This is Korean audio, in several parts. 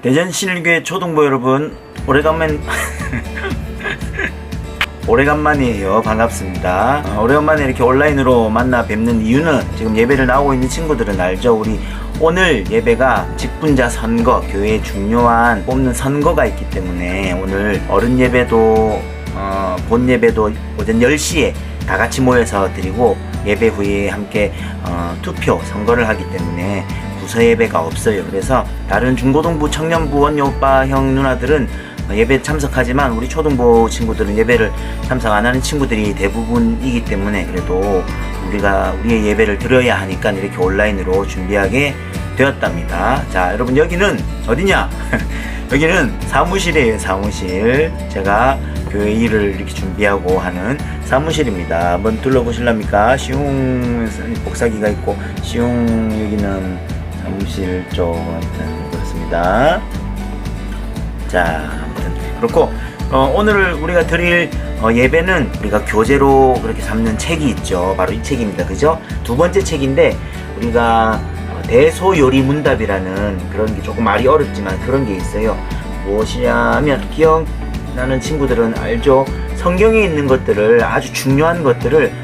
대전신일교회 초등부 여러분, 오래간만이에요. 반갑습니다. 오래간만에 이렇게 온라인으로 만나 뵙는 이유는, 지금 예배를 나오고 있는 친구들은 알죠? 우리 오늘 예배가 직분자 선거, 교회에 중요한 뽑는 선거가 있기 때문에 오늘 어른 예배도 본 예배도 오전 10시에 다 같이 모여서 드리고, 예배 후에 함께 투표 선거를 하기 때문에 부서 예배가 없어요. 그래서 다른 중고등부, 청년부, 원녀 오빠, 형, 누나들은 예배 참석하지만 우리 초등부 친구들은 예배를 참석 안 하는 친구들이 대부분이기 때문에, 그래도 우리의 예배를 드려야 하니까 이렇게 온라인으로 준비하게 되었답니다. 자, 여러분, 여기는 어디냐? 여기는 사무실이에요. 사무실. 제가 교회 일을 이렇게 준비하고 하는 사무실입니다. 한번 둘러보실랍니까? 시웅 복사기가 있고, 시웅 여기는 사무실 쪽, 아무튼 그렇습니다. 자, 아무튼 그렇고, 오늘 우리가 드릴 예배는 우리가 교재로 그렇게 삼는 책이 있죠. 바로 이 책입니다. 그죠? 두 번째 책인데, 우리가 대소요리문답이라는 그런 게, 조금 말이 어렵지만 그런 게 있어요. 무엇이냐면, 기억나는 친구들은 알죠? 성경에 있는 것들을, 아주 중요한 것들을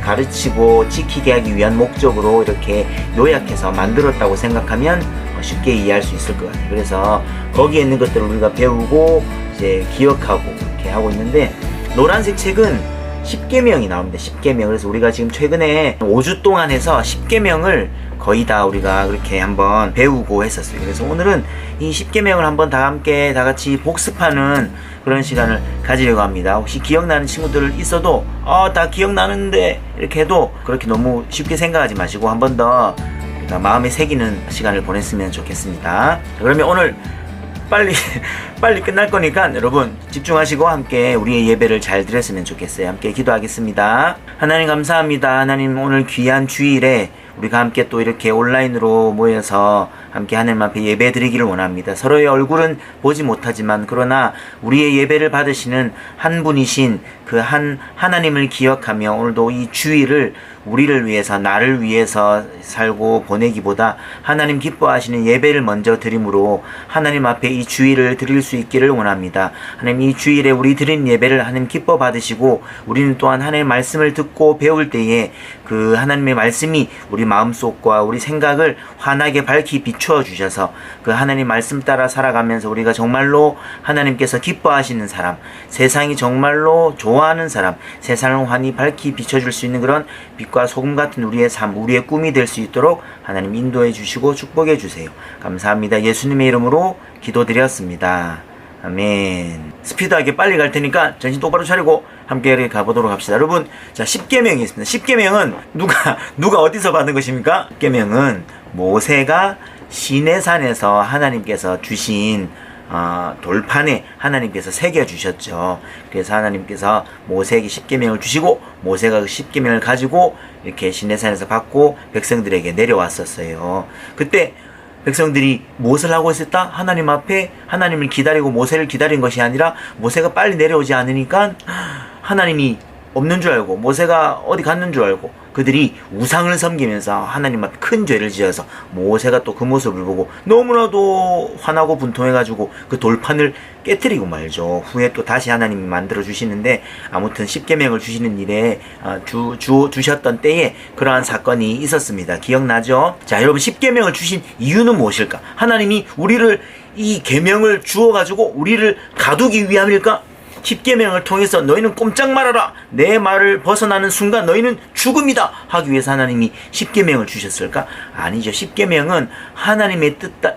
가르치고 지키게 하기 위한 목적으로 이렇게 요약해서 만들었다고 생각하면 쉽게 이해할 수 있을 것 같아요. 그래서 거기에 있는 것들을 우리가 배우고 이제 기억하고 이렇게 하고 있는데, 노란색 책은 10계명이 나옵니다. 10계명. 그래서 우리가 지금 최근에 5주 동안 해서 10계명을 거의 다 우리가 그렇게 한번 배우고 했었어요. 그래서 오늘은 이 10계명을 한번 다 같이 복습하는 그런 시간을 가지려고 합니다. 혹시 기억나는 친구들 있어도 다 기억나는데 이렇게 해도 그렇게 너무 쉽게 생각하지 마시고 한 번 더 마음에 새기는 시간을 보냈으면 좋겠습니다. 그러면 오늘 빨리 끝날 거니까 여러분 집중하시고 함께 우리의 예배를 잘 드렸으면 좋겠어요. 함께 기도하겠습니다. 하나님 감사합니다. 하나님, 오늘 귀한 주일에 우리가 함께 또 이렇게 온라인으로 모여서 함께 하나님 앞에 예배 드리기를 원합니다. 서로의 얼굴은 보지 못하지만, 그러나 우리의 예배를 받으시는 한 분이신 그 하나님을 기억하며, 오늘도 이 주일을 우리를 위해서, 나를 위해서 살고 보내기보다 하나님 기뻐하시는 예배를 먼저 드림으로 하나님 앞에 이 주일을 드릴 수 있기를 원합니다. 하나님, 이 주일에 우리 드린 예배를 하나님 기뻐 받으시고, 우리는 또한 하나님의 말씀을 듣고 배울 때에 그 하나님의 말씀이 우리 마음속과 우리 생각을 환하게 밝히 비추어 주셔서 그 하나님 말씀 따라 살아가면서 우리가 정말로 하나님께서 기뻐하시는 사람, 세상이 정말로 좋아하는 사람, 세상을 환히 밝히 비춰줄 수 있는 그런 빛과 소금 같은 우리의 삶, 우리의 꿈이 될 수 있도록 하나님 인도해 주시고 축복해 주세요. 감사합니다. 예수님의 이름으로 기도드렸습니다. 아멘. 스피드하게 빨리 갈 테니까 정신 똑바로 차리고 함께 이렇게 가보도록 합시다. 여러분, 자, 10계명이 있습니다. 10계명은 누가 어디서 받은 것입니까? 10계명은 모세가 시내산에서 하나님께서 주신 돌판에 하나님께서 새겨주셨죠. 그래서 하나님께서 모세에게 10계명을 주시고, 모세가 그 10계명을 가지고 이렇게 시내산에서 받고 백성들에게 내려왔었어요. 그때 백성들이 무엇을 하고 있었다? 하나님 앞에 하나님을 기다리고 모세를 기다린 것이 아니라, 모세가 빨리 내려오지 않으니까 하나님이 없는 줄 알고, 모세가 어디 갔는 줄 알고, 그들이 우상을 섬기면서 하나님 앞에 큰 죄를 지어서, 모세가 또 그 모습을 보고 너무나도 화나고 분통해가지고 그 돌판을 깨뜨리고 말죠. 후에 또 다시 하나님이 만들어 주시는데, 아무튼 10계명을 주시는 일에 주셨던 때에 그러한 사건이 있었습니다. 기억나죠? 자, 여러분, 10계명을 주신 이유는 무엇일까? 하나님이 우리를 이 계명을 주어가지고 우리를 가두기 위함일까? 10계명을 통해서 너희는 꼼짝 말아라, 내 말을 벗어나는 순간 너희는 죽음이다 하기 위해서 하나님이 10계명을 주셨을까? 아니죠. 10계명은 하나님의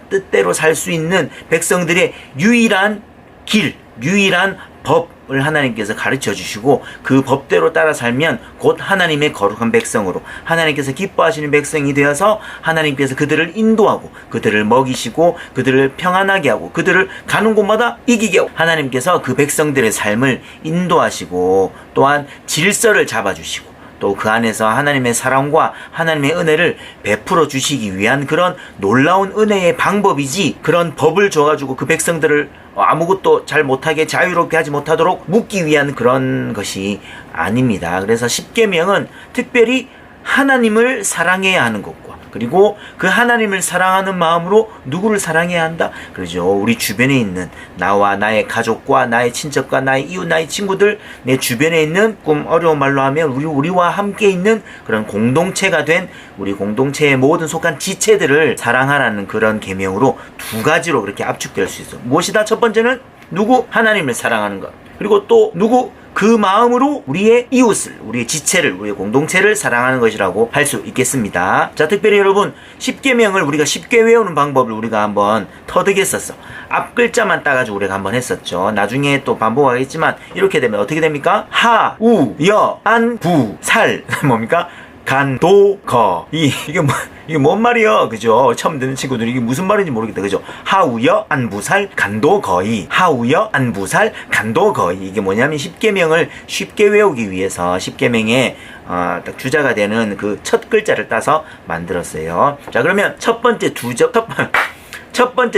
뜻대로 살 수 있는 백성들의 유일한 길, 유일한 법을 하나님께서 가르쳐 주시고, 그 법대로 따라 살면 곧 하나님의 거룩한 백성으로, 하나님께서 기뻐하시는 백성이 되어서 하나님께서 그들을 인도하고 그들을 먹이시고 그들을 평안하게 하고 그들을 가는 곳마다 이기게 하고, 하나님께서 그 백성들의 삶을 인도하시고 또한 질서를 잡아주시고, 또 그 안에서 하나님의 사랑과 하나님의 은혜를 베풀어 주시기 위한 그런 놀라운 은혜의 방법이지, 그런 법을 줘가지고 그 백성들을 아무것도 잘 못하게, 자유롭게 하지 못하도록 묶기 위한 그런 것이 아닙니다. 그래서 10계명은 특별히 하나님을 사랑해야 하는 것과 그리고 그 하나님을 사랑하는 마음으로 누구를 사랑해야 한다? 그러죠. 우리 주변에 있는 나와 나의 가족과 나의 친척과 나의 이웃, 나의 친구들, 내 주변에 있는, 좀 어려운 말로 하면 우리와 함께 있는 그런 공동체가 된 우리 공동체의 모든 속한 지체들을 사랑하라는 그런 계명으로 두 가지로 그렇게 압축될 수 있어. 무엇이다? 첫 번째는 누구? 하나님을 사랑하는 것. 그리고 또 누구? 그 마음으로 우리의 이웃을, 우리의 지체를, 우리의 공동체를 사랑하는 것이라고 할 수 있겠습니다. 자, 특별히 여러분, 십계명을 우리가 쉽게 외우는 방법을 우리가 한번 터득했었어. 앞 글자만 따가지고 우리가 한번 했었죠. 나중에 또 반복하겠지만 이렇게 되면 어떻게 됩니까? 하, 우, 여, 안, 부, 살. 뭡니까? 간, 도, 거. 이게 뭔 말이야? 그죠? 처음 듣는 친구들이 이게 무슨 말인지 모르겠다. 그죠? 하우여, 안부살, 간도, 거이. 하우여, 안부살, 간도, 거이. 이게 뭐냐면 십계명을 쉽게 외우기 위해서 십계명의 딱 주자가 되는 그 첫 글자를 따서 만들었어요. 자, 그러면 첫 번째,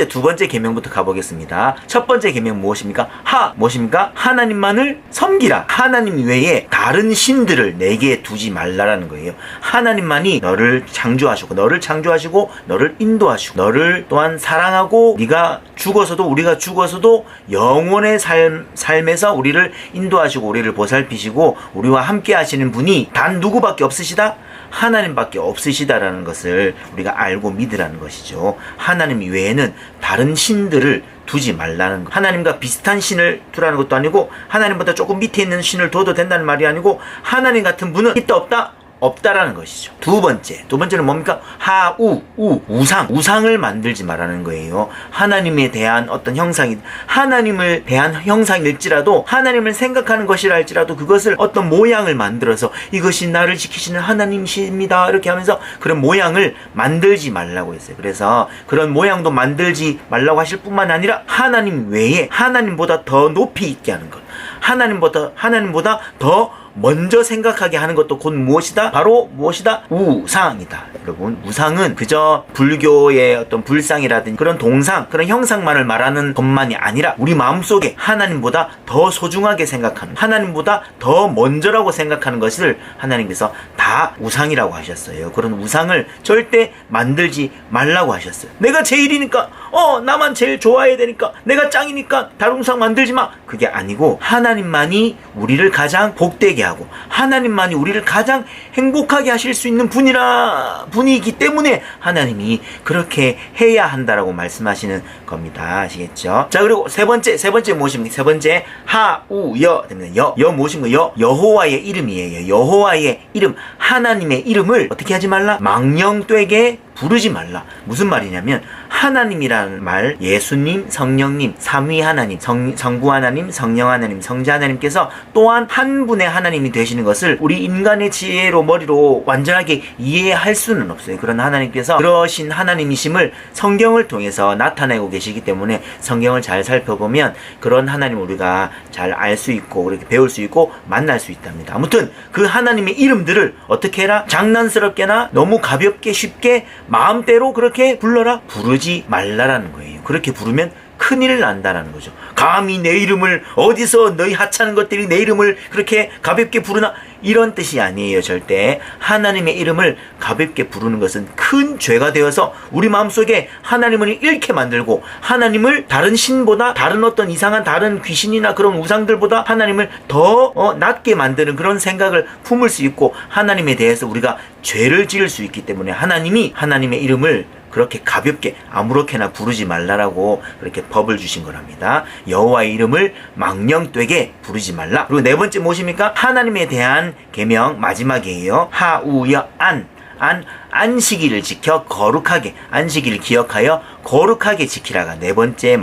두 번째 계명부터 가보겠습니다. 첫 번째 계명 무엇입니까? 무엇입니까? 하나님만을 섬기라. 하나님 외에 다른 신들을 내게 두지 말라라는 거예요. 하나님만이 너를 창조하시고 너를 인도하시고 너를 또한 사랑하고 우리가 죽어서도 영원의 삶에서 우리를 인도하시고 우리를 보살피시고 우리와 함께 하시는 분이 단 누구밖에 없으시다? 하나님밖에 없으시다라는 것을 우리가 알고 믿으라는 것이죠. 하나님 외에는 다른 신들을 두지 말라는 것. 하나님과 비슷한 신을 두라는 것도 아니고 하나님보다 조금 밑에 있는 신을 둬도 된다는 말이 아니고 하나님 같은 분은 있다 없다? 없다라는 것이죠. 두 번째는 뭡니까? 우상을 만들지 말라는 거예요. 하나님에 대한 어떤 하나님을 대한 형상일지라도 하나님을 생각하는 것이라 할지라도 그것을 어떤 모양을 만들어서 이것이 나를 지키시는 하나님이십니다 이렇게 하면서 그런 모양을 만들지 말라고 했어요. 그래서 그런 모양도 만들지 말라고 하실 뿐만 아니라 하나님 외에 하나님보다 더 높이 있게 하는 것, 하나님보다 더 먼저 생각하게 하는 것도 곧 무엇이다? 바로 무엇이다? 우상이다. 여러분, 우상은 그저 불교의 어떤 불상이라든지 그런 동상, 그런 형상만을 말하는 것만이 아니라 우리 마음속에 하나님보다 더 소중하게 생각하는, 하나님보다 더 먼저라고 생각하는 것을 하나님께서 다 우상이라고 하셨어요. 그런 우상을 절대 만들지 말라고 하셨어요. 내가 제일이니까, 나만 제일 좋아해야 되니까, 내가 짱이니까 다른 우상 만들지 마. 그게 아니고 하나님만이 우리를 가장 복되게 하고 하나님만이 우리를 가장 행복하게 하실 수 있는 분이기 때문에 하나님이 그렇게 해야 한다라고 말씀하시는 겁니다. 아시겠죠? 자, 그리고 세 번째 무엇입니까? 세 번째 하우여 됩니다. 여 무엇인가요? 여호와의 이름이에요. 여호와의 이름, 하나님의 이름을 어떻게 하지 말라? 망령되게 부르지 말라. 무슨 말이냐면 하나님이라는 말, 예수님, 성령님, 삼위 하나님, 성부 하나님, 성령 하나님, 성자 하나님께서 또한 한 분의 하나님이 되시는 것을 우리 인간의 지혜로 머리로 완전하게 이해할 수는 없어요. 그런 하나님께서 그러신 하나님이심을 성경을 통해서 나타내고 계시기 때문에 성경을 잘 살펴보면 그런 하나님을 우리가 잘 알 수 있고 그렇게 배울 수 있고 만날 수 있답니다. 아무튼 그 하나님의 이름들을 어떻게 해라? 장난스럽게나 너무 가볍게 쉽게 마음대로 그렇게 불러라? 부르지 말라라는 거예요. 그렇게 부르면 큰일 난다라는 거죠. 감히 내 이름을, 어디서 너희 하찮은 것들이 내 이름을 그렇게 가볍게 부르나? 이런 뜻이 아니에요. 절대 하나님의 이름을 가볍게 부르는 것은 큰 죄가 되어서 우리 마음속에 하나님을 잃게 만들고 하나님을 다른 신보다, 다른 어떤 이상한 다른 귀신이나 그런 우상들보다 하나님을 더 낮게 만드는 그런 생각을 품을 수 있고 하나님에 대해서 우리가 죄를 지을 수 있기 때문에 하나님의 이름을 그렇게 가볍게 아무렇게나 부르지 말라라고 그렇게 법을 주신 거랍니다. 여호와의 이름을 망령되게 부르지 말라. 그리고 네 번째 무엇입니까? 하나님에 대한 계명 마지막이에요. 하우여 안식일을 지켜 거룩하게, 안식일을 기억하여 거룩하게 지키라가 네 번째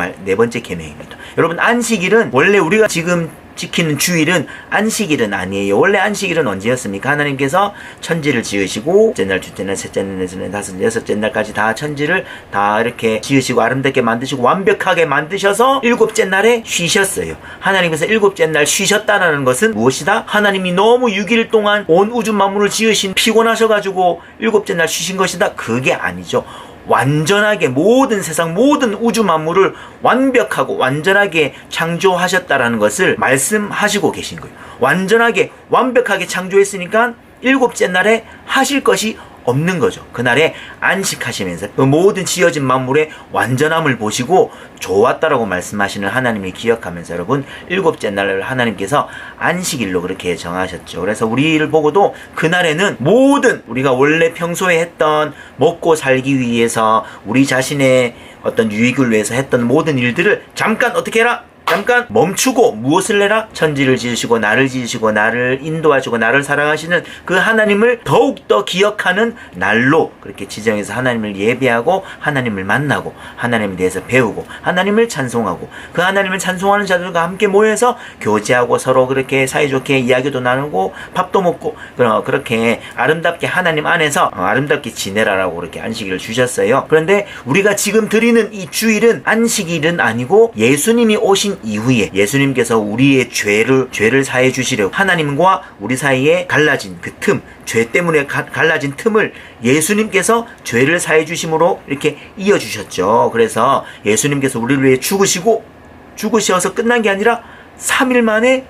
계명입니다. 여러분, 안식일은 원래 우리가 지금 지키는 주일은 안식일은 아니에요. 원래 안식일은 언제였습니까? 하나님께서 천지를 지으시고 첫째 날, 둘째 날, 셋째 날, 넷째 날, 다섯 날, 여섯째 날까지 다 천지를 다 이렇게 지으시고 아름답게 만드시고 완벽하게 만드셔서 일곱째 날에 쉬셨어요. 하나님께서 일곱째 날 쉬셨다는 것은 무엇이다? 하나님이 너무 6일 동안 온 우주 만물을 지으신 피곤하셔가지고 일곱째 날 쉬신 것이다? 그게 아니죠. 완전하게 모든 세상 모든 우주 만물을 완벽하고 완전하게 창조하셨다라는 것을 말씀하시고 계신 거예요. 완전하게 완벽하게 창조했으니까 일곱째 날에 하실 것이 없는 거죠. 그날에 안식하시면서 그 모든 지어진 만물의 완전함을 보시고 좋았다라고 말씀하시는 하나님을 기억하면서 여러분, 일곱째 날을 하나님께서 안식일로 그렇게 정하셨죠. 그래서 우리를 보고도 그날에는 모든 우리가 원래 평소에 했던 먹고 살기 위해서 우리 자신의 어떤 유익을 위해서 했던 모든 일들을 잠깐 어떻게 해라? 잠깐 멈추고 무엇을 해라? 천지를 지으시고 나를 지으시고 나를 인도하시고 나를 사랑하시는 그 하나님을 더욱더 기억하는 날로 그렇게 지정해서 하나님을 예배하고 하나님을 만나고 하나님에 대해서 배우고 하나님을 찬송하고 그 하나님을 찬송하는 자들과 함께 모여서 교제하고 서로 그렇게 사이좋게 이야기도 나누고 밥도 먹고 그렇게 아름답게 하나님 안에서 아름답게 지내라라고 그렇게 안식일을 주셨어요. 그런데 우리가 지금 드리는 이 주일은 안식일은 아니고 예수님이 오신 이후에 예수님께서 우리의 죄를 사해 주시려고 하나님과 우리 사이에 갈라진 그 틈, 죄 때문에 갈라진 틈을 예수님께서 죄를 사해 주심으로 이렇게 이어 주셨죠. 그래서 예수님께서 우리를 위해 죽으셔서 끝난 게 아니라 3일 만에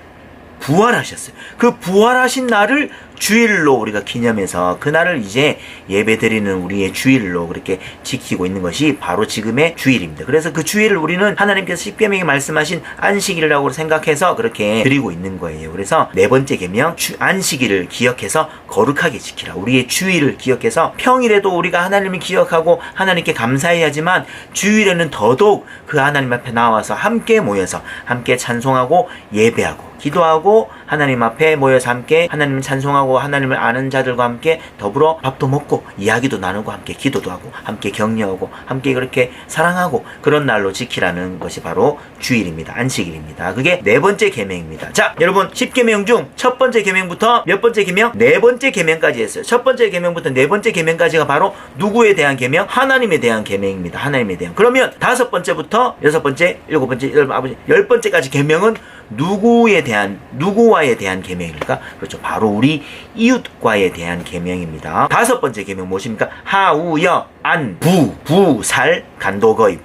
부활하셨어요. 그 부활하신 날을 주일로 우리가 기념해서 그날을 이제 예배드리는 우리의 주일로 그렇게 지키고 있는 것이 바로 지금의 주일입니다. 그래서 그 주일을 우리는 하나님께서 십계명에 말씀하신 안식일이라고 생각해서 그렇게 드리고 있는 거예요. 그래서 네 번째 계명, 안식일을 기억해서 거룩하게 지키라. 우리의 주일을 기억해서 평일에도 우리가 하나님을 기억하고 하나님께 감사해야지만 주일에는 더더욱 그 하나님 앞에 나와서 함께 모여서 함께 찬송하고 예배하고 기도하고 하나님 앞에 모여서 함께 하나님을 찬송하고 하나님을 아는 자들과 함께 더불어 밥도 먹고 이야기도 나누고 함께 기도도 하고 함께 격려하고 함께 그렇게 사랑하고 그런 날로 지키라는 것이 바로 주일입니다. 안식일입니다. 그게 네 번째 계명입니다. 자, 여러분 10계명 중 첫 번째 계명부터 몇 번째 계명? 네 번째 계명까지 했어요. 첫 번째 계명부터 네 번째 계명까지가 바로 누구에 대한 계명? 하나님에 대한 계명입니다. 하나님에 대한. 그러면 다섯 번째부터 여섯 번째, 일곱 번째, 열 번째까지 계명은 누구와에 대한 계명일까? 그렇죠. 바로 우리 이웃과에 대한 계명입니다. 다섯 번째 계명 무엇입니까? 하우여 안 부살 간도거의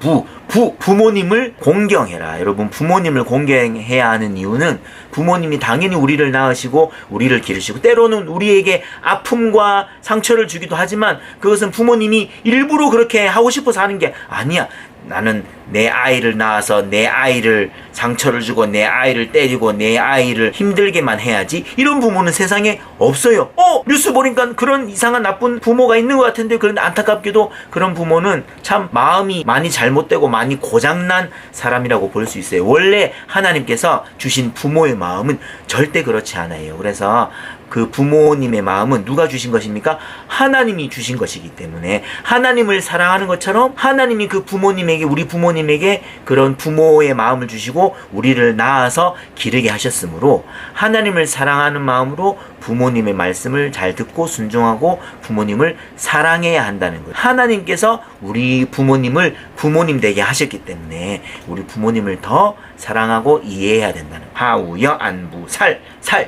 부모님을 공경해라. 여러분, 부모님을 공경해야 하는 이유는 부모님이 당연히 우리를 낳으시고 우리를 기르시고 때로는 우리에게 아픔과 상처를 주기도 하지만 그것은 부모님이 일부러 그렇게 하고 싶어서 하는 게 아니야. 나는 내 아이를 낳아서 내 아이를 상처를 주고 내 아이를 때리고 내 아이를 힘들게만 해야지. 이런 부모는 세상에 없어요. 뉴스 보니까 그런 이상한 나쁜 부모가 있는 것 같은데, 그런데 안타깝게도 그런 부모는 참 마음이 많이 잘못되고 많이 고장난 사람이라고 볼 수 있어요. 원래 하나님께서 주신 부모의 마음은 절대 그렇지 않아요. 그래서 그 부모님의 마음은 누가 주신 것입니까? 하나님이 주신 것이기 때문에 하나님을 사랑하는 것처럼 하나님이 그 부모님에게, 우리 부모님에게 그런 부모의 마음을 주시고 우리를 낳아서 기르게 하셨으므로 하나님을 사랑하는 마음으로 부모님의 말씀을 잘 듣고 순종하고 부모님을 사랑해야 한다는 거예요. 하나님께서 우리 부모님을 부모님 되게 하셨기 때문에 우리 부모님을 더 사랑하고 이해해야 된다는 거예요. 하우여 안부 살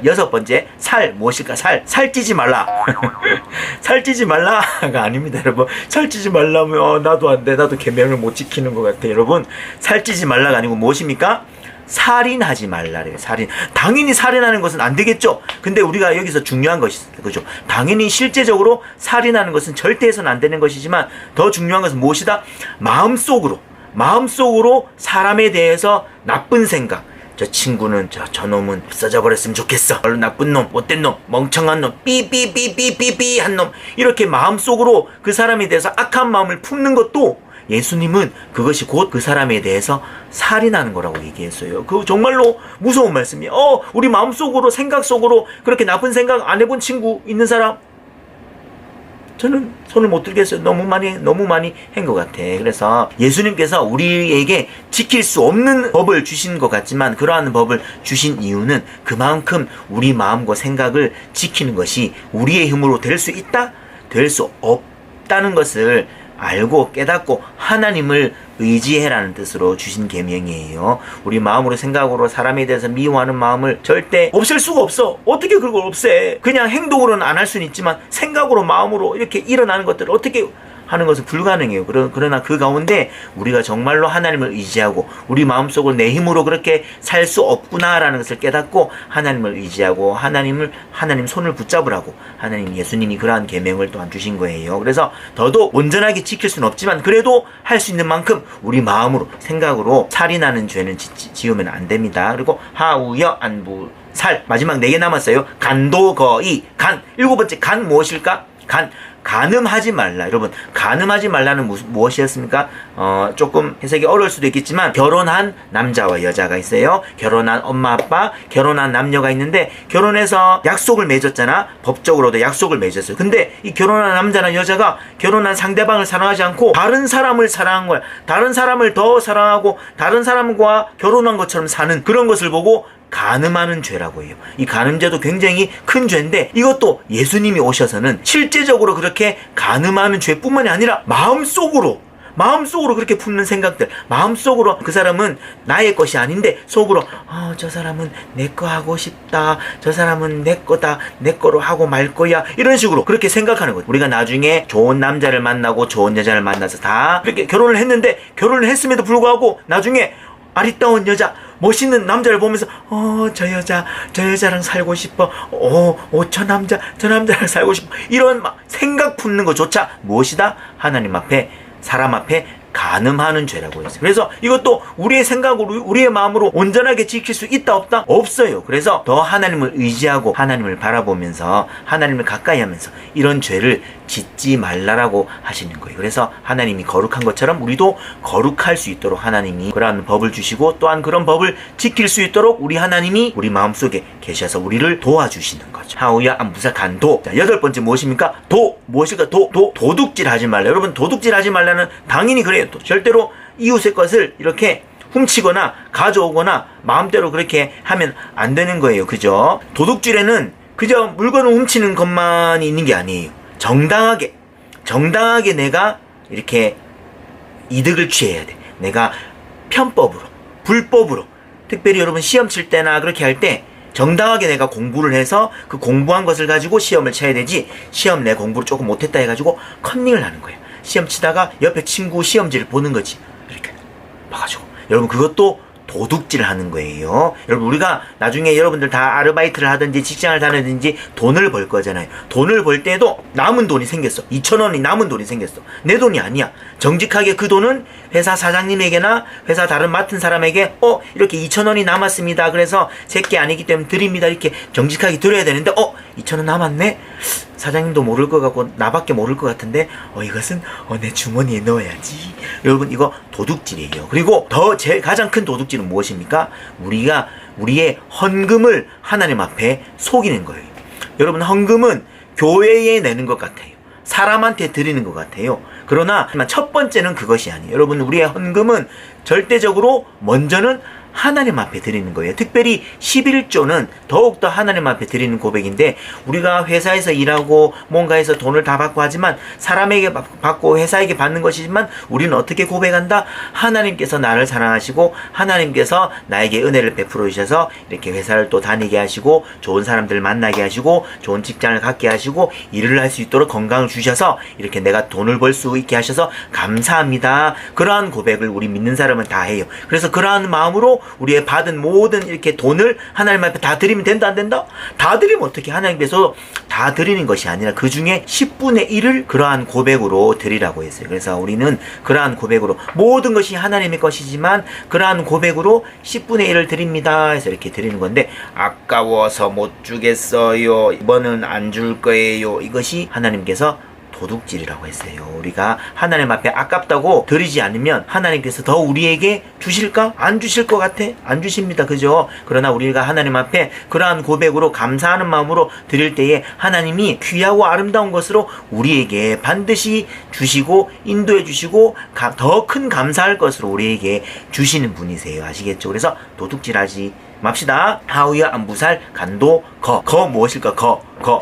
여섯 번째 살 무엇일까? 살찌지 말라. 살찌지 말라가 아닙니다, 여러분. 살찌지 말라면 나도 안 돼, 나도 계명을 못 지키는 것 같아. 여러분, 살찌지 말라가 아니고 무엇입니까? 살인하지 말라래요. 살인. 당연히 살인하는 것은 안 되겠죠. 근데 우리가 여기서 중요한 것이 그죠. 당연히 실제적으로 살인하는 것은 절대 해서는 안 되는 것이지만 더 중요한 것은 무엇이다? 마음속으로 사람에 대해서 나쁜 생각, 저 친구는 저놈은 없어져 버렸으면 좋겠어, 얼른 나쁜 놈, 못된 놈, 멍청한 놈, 삐삐삐삐삐삐 한 놈, 이렇게 마음속으로 그 사람에 대해서 악한 마음을 품는 것도 예수님은 그것이 곧 그 사람에 대해서 살인하는 거라고 얘기했어요. 그거 정말로 무서운 말씀이에요. 우리 마음속으로, 생각 속으로 그렇게 나쁜 생각 안 해본 친구 있는 사람? 저는 손을 못 들겠어요. 너무 많이 한 것 같아. 그래서 예수님께서 우리에게 지킬 수 없는 법을 주신 것 같지만 그러한 법을 주신 이유는 그만큼 우리 마음과 생각을 지키는 것이 우리의 힘으로 될 수 있다? 될 수 없다는 것을 알고 깨닫고 하나님을 의지해라는 뜻으로 주신 계명이에요. 우리 마음으로 생각으로 사람에 대해서 미워하는 마음을 절대 없앨 수가 없어. 어떻게 그걸 없애? 그냥 행동으로는 안 할 수는 있지만 생각으로 마음으로 이렇게 일어나는 것들을 어떻게 하는 것은 불가능해요. 그러나 그 가운데 우리가 정말로 하나님을 의지하고 우리 마음속으로 내 힘으로 그렇게 살 수 없구나라는 것을 깨닫고 하나님을 의지하고 하나님 손을 붙잡으라고 하나님 예수님이 그러한 계명을 또한 주신 거예요. 그래서 더더욱 온전하게 지킬 수는 없지만 그래도 할 수 있는 만큼 우리 마음으로 생각으로 살인하는 죄는 지으면 안 됩니다. 그리고 하우여 안부 살 마지막 4개 남았어요. 간도 거의 간 7번째 간 무엇일까? 간음하지 말라. 여러분 간음하지 말라는 무엇이었습니까? 조금 해석이 어려울 수도 있겠지만 결혼한 남자와 여자가 있어요. 결혼한 엄마 아빠, 결혼한 남녀가 있는데 결혼해서 약속을 맺었잖아. 법적으로도 약속을 맺었어요. 근데 이 결혼한 남자나 여자가 결혼한 상대방을 사랑하지 않고 다른 사람을 사랑한 거야. 다른 사람을 더 사랑하고 다른 사람과 결혼한 것처럼 사는 그런 것을 보고 간음하는 죄라고 해요. 이 간음죄도 굉장히 큰 죄인데 이것도 예수님이 오셔서는 실제적으로 그렇게 간음하는 죄뿐만이 아니라 마음속으로 그렇게 품는 생각들, 마음속으로 그 사람은 나의 것이 아닌데 속으로 저 사람은 내 거 하고 싶다, 저 사람은 내 거다, 내 거로 하고 말 거야, 이런 식으로 그렇게 생각하는 거예요. 우리가 나중에 좋은 남자를 만나고 좋은 여자를 만나서 다 이렇게 결혼을 했는데 결혼을 했음에도 불구하고 나중에 아리따운 여자, 멋있는 남자를 보면서 저 여자랑 살고 싶어, 저 남자랑 살고 싶어, 이런 막 생각 품는 것조차 무엇이다? 하나님 앞에, 사람 앞에 간음하는 죄라고 했어요. 그래서 이것도 우리의 생각으로 우리의 마음으로 온전하게 지킬 수 있다 없다? 없어요. 그래서 더 하나님을 의지하고 하나님을 바라보면서 하나님을 가까이 하면서 이런 죄를 짓지 말라라고 하시는 거예요. 그래서 하나님이 거룩한 것처럼 우리도 거룩할 수 있도록 하나님이 그러한 법을 주시고 또한 그런 법을 지킬 수 있도록 우리 하나님이 우리 마음속에 계셔서 우리를 도와주시는 거죠. 하우야 안부사 간도. 자, 8번째 무엇입니까? 무엇일까? 도둑질 하지 말라. 여러분 도둑질 하지 말라는 당연히 그래요. 또 절대로 이웃의 것을 이렇게 훔치거나 가져오거나 마음대로 그렇게 하면 안 되는 거예요. 그죠? 도둑질에는 그저 물건을 훔치는 것만이 있는 게 아니에요. 정당하게 내가 이렇게 이득을 취해야 돼. 내가 편법으로, 불법으로, 특별히 여러분 시험 칠 때나 그렇게 할 때 정당하게 내가 공부를 해서 그 공부한 것을 가지고 시험을 쳐야 되지, 시험 내 공부를 조금 못했다 해가지고 컨닝을 하는 거예요. 시험 치다가 옆에 친구 시험지를 보는 거지. 이렇게 봐가지고. 여러분 그것도 도둑질을 하는 거예요. 여러분 우리가 나중에 여러분들 다 아르바이트를 하든지 직장을 다니든지 돈을 벌 거잖아요. 돈을 벌 때도 남은 돈이 생겼어. 2,000원이 남은 돈이 생겼어. 내 돈이 아니야. 정직하게 그 돈은 회사 사장님에게나 회사 다른 맡은 사람에게 이렇게 2,000원이 남았습니다. 그래서 제게 아니기 때문에 드립니다. 이렇게 정직하게 드려야 되는데 2,000원 남았네? 사장님도 모를 것 같고 나밖에 모를 것 같은데 이것은 내 주머니에 넣어야지. 여러분 이거 도둑질이에요. 그리고 제일 가장 큰 도둑질은 무엇입니까? 우리가 우리의 헌금을 하나님 앞에 속이는 거예요. 여러분 헌금은 교회에 내는 것 같아요. 사람한테 드리는 것 같아요. 그러나 첫 번째는 그것이 아니에요. 여러분 우리의 헌금은 절대적으로 먼저는 하나님 앞에 드리는 거예요. 특별히 11조는 더욱더 하나님 앞에 드리는 고백인데, 우리가 회사에서 일하고 뭔가 해서 돈을 다 받고 하지만 사람에게 받고 회사에게 받는 것이지만 우리는 어떻게 고백한다? 하나님께서 나를 사랑하시고 하나님께서 나에게 은혜를 베풀어 주셔서 이렇게 회사를 또 다니게 하시고 좋은 사람들 만나게 하시고 좋은 직장을 갖게 하시고 일을 할 수 있도록 건강을 주셔서 이렇게 내가 돈을 벌 수 있게 하셔서 감사합니다. 그러한 고백을 우리 믿는 사람은 다 해요. 그래서 그러한 마음으로 우리의 받은 모든 이렇게 돈을 하나님 앞에 다 드리면 된다 안 된다? 다 드리면 어떻게? 하나님께서 다 드리는 것이 아니라 그 중에 10분의 1을 그러한 고백으로 드리라고 했어요. 그래서 우리는 그러한 고백으로 모든 것이 하나님의 것이지만 그러한 고백으로 10분의 1을 드립니다 해서 이렇게 드리는 건데, 아까워서 못 주겠어요, 이번은 안 줄 거예요, 이것이 하나님께서 도둑질이라고 했어요. 우리가 하나님 앞에 아깝다고 드리지 않으면 하나님께서 더 우리에게 주실까? 안 주실 것 같아? 안 주십니다. 그죠? 그러나 우리가 하나님 앞에 그러한 고백으로 감사하는 마음으로 드릴 때에 하나님이 귀하고 아름다운 것으로 우리에게 반드시 주시고 인도해 주시고 더 큰 감사할 것으로 우리에게 주시는 분이세요. 아시겠죠? 그래서 도둑질하지 맙시다. 하우야 안부살 간도 거 무엇일까?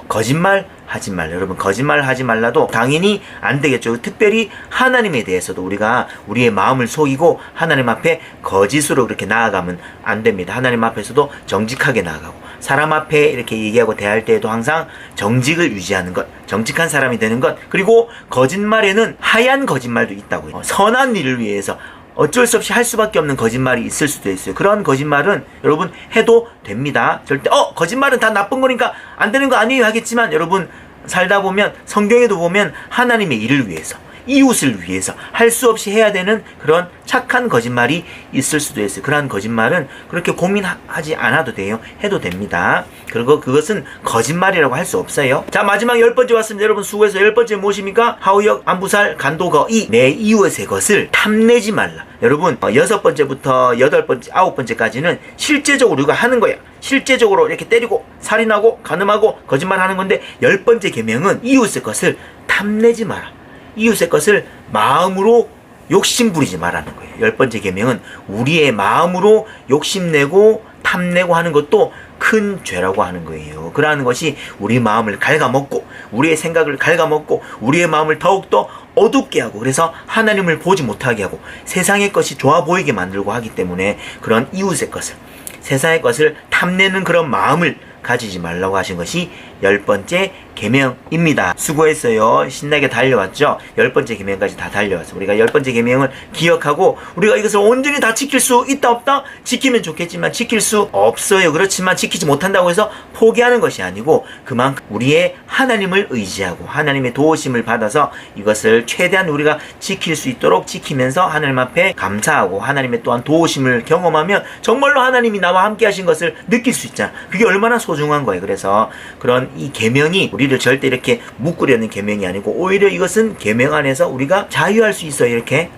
거짓말 하지 말라. 여러분, 거짓말 하지 말라도 당연히 안 되겠죠. 특별히 하나님에 대해서도 우리가 우리의 마음을 속이고 하나님 앞에 거짓으로 그렇게 나아가면 안 됩니다. 하나님 앞에서도 정직하게 나아가고 사람 앞에 이렇게 얘기하고 대할 때에도 항상 정직을 유지하는 것, 정직한 사람이 되는 것. 그리고 거짓말에는 하얀 거짓말도 있다고요. 선한 일을 위해서 어쩔 수 없이 할 수밖에 없는 거짓말이 있을 수도 있어요. 그런 거짓말은 여러분 해도 됩니다. 절대 거짓말은 다 나쁜 거니까 안 되는 거 아니에요 하겠지만, 여러분 살다 보면 성경에도 보면 하나님의 일을 위해서, 이웃을 위해서 할 수 없이 해야 되는 그런 착한 거짓말이 있을 수도 있어요. 그러한 거짓말은 그렇게 고민하지 않아도 돼요. 해도 됩니다. 그리고 그것은 거짓말이라고 할 수 없어요. 자, 마지막 10번째 왔습니다. 여러분 수고해서 10번째 무엇입니까? 하우역, 안부살, 간도거, 내 이웃의 것을 탐내지 말라. 여러분 6번째부터 8번째, 9번째까지는 실제적으로 우리가 하는 거야. 실제적으로 이렇게 때리고 살인하고 간음하고 거짓말하는 건데, 10번째 계명은 이웃의 것을 탐내지 마라. 이웃의 것을 마음으로 욕심부리지 말라는 거예요. 10번째 계명은 우리의 마음으로 욕심내고 탐내고 하는 것도 큰 죄라고 하는 거예요. 그러한 것이 우리 마음을 갉아먹고 우리의 생각을 갉아먹고 우리의 마음을 더욱더 어둡게 하고, 그래서 하나님을 보지 못하게 하고 세상의 것이 좋아 보이게 만들고 하기 때문에, 그런 이웃의 것을, 세상의 것을 탐내는 그런 마음을 가지지 말라고 하신 것이 10번째 계명입니다. 수고했어요. 신나게 달려왔죠. 10번째 계명까지 다 달려왔어. 우리가 10번째 계명을 기억하고 우리가 이것을 온전히 다 지킬 수 있다 없다? 지키면 좋겠지만 지킬 수 없어요. 그렇지만 지키지 못한다고 해서 포기하는 것이 아니고, 그만큼 우리의 하나님을 의지하고 하나님의 도우심을 받아서 이것을 최대한 우리가 지킬 수 있도록 지키면서 하나님 앞에 감사하고 하나님의 또한 도우심을 경험하면 정말로 하나님이 나와 함께 하신 것을 느낄 수 있잖아. 그게 얼마나 소중한 거예요. 그래서 그런 이 계명이 우리를 절대 이렇게 묶으려는 계명이 아니고, 오히려 이것은 계명 안에서 우리가 자유할 수 있어요. 이렇게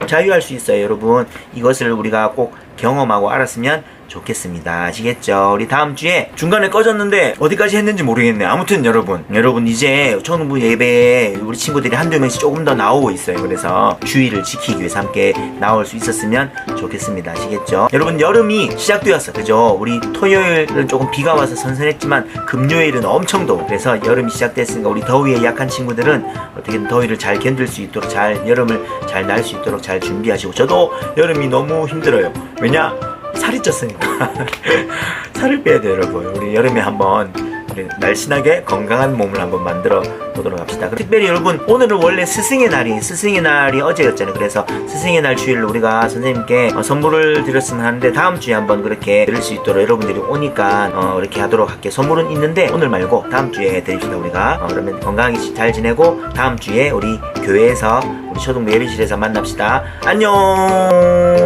자유할 수 있어요. 여러분 이것을 우리가 꼭 경험하고 알았으면 좋겠습니다. 아시겠죠? 우리 다음 주에 중간에 꺼졌는데 어디까지 했는지 모르겠네. 아무튼 여러분 이제 초등부 예배에 우리 친구들이 한두 명씩 조금 더 나오고 있어요. 그래서 주의를 지키기 위해서 함께 나올 수 있었으면 좋겠습니다. 아시겠죠? 여러분 여름이 시작되었어. 그죠? 우리 토요일은 조금 비가 와서 선선했지만 금요일은 엄청 더워. 그래서 여름이 시작됐으니까 우리 더위에 약한 친구들은 어떻게든 더위를 잘 견딜 수 있도록, 여름을 잘 날 수 있도록 잘 준비하시고, 저도 여름이 너무 힘들어요. 왜냐? 살이 쪘으니까 살을 빼야 돼요. 여러분 우리 여름에 한번 날씬하게 건강한 몸을 한번 만들어 보도록 합시다. 특별히 여러분 오늘은 원래 스승의 날이 어제였잖아요. 그래서 스승의 날 주일을 우리가 선생님께 선물을 드렸으면 하는데, 다음 주에 한번 그렇게 드릴 수 있도록 여러분들이 오니까 이렇게 하도록 할게요. 선물은 있는데 오늘 말고 다음 주에 드립시다. 우리가 그러면 건강하게 잘 지내고 다음 주에 우리 교회에서 우리 초등부 예배실에서 만납시다. 안녕.